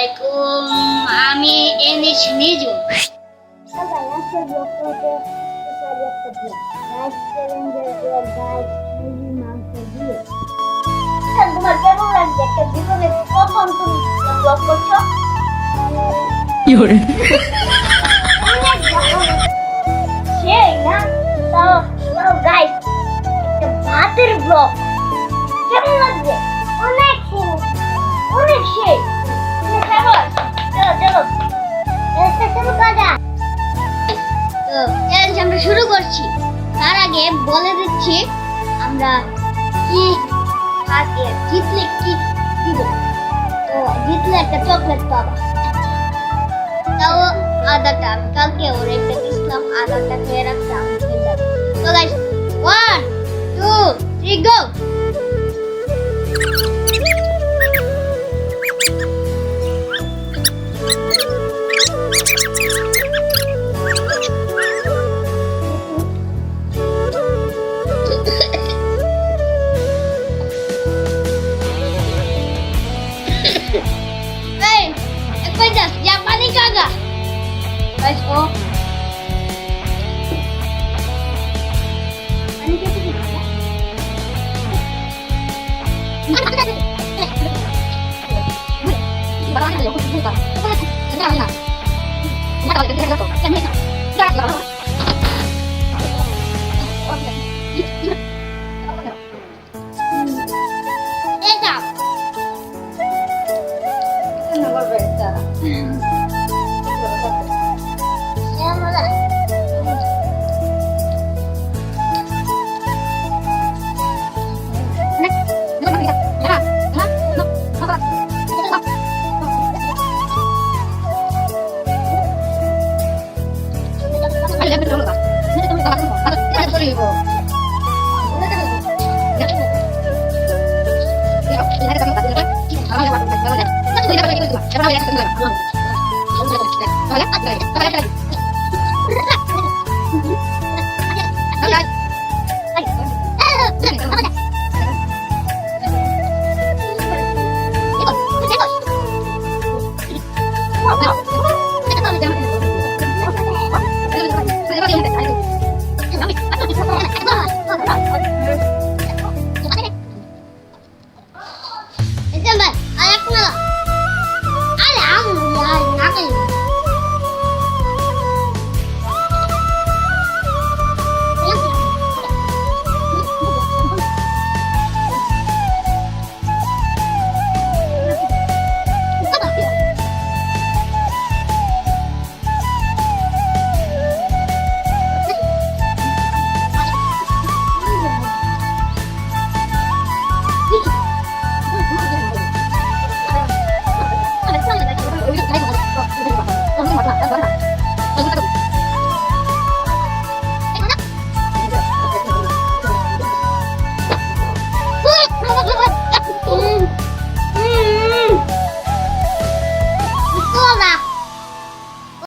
আলাইকুম, আমি এনিস নিজু। সবাই আজকের ব্লগটাতে স্পেশালি একটা ব্লগ রাইস চ্যালেঞ্জের ব্লগ গাইস মুরগি মাংস দিয়ে তোমার কেমন লাগছে একটা জীবনে প্রথম তুমি ব্লগ করছো Llore. অনেক ভালো সেই না তাও তাও গাইস একটা ভাতের ব্লগ কেমন লাগছে অনেক সেই অনেক সেই তুমি খাবো চলো চলো এটা শুরু করা তো চ্যালেঞ্জ আমরা শুরু করছি। তার আগে বলে দিচ্ছি আমরা কি থাকে, জিতলে কি দিব। তো জিতলে একটা চকলেট পাবা। তাও আদাটা আমি কালকে ওর একটা দিয়েছিলাম, আদাটা খেয়ে রাখতে আমি খেয়ে যাবো। তো গাইস 1 2 3 গো। Hey, pedas, jangan panik kagak. Guys, oh. Panik itu gimana?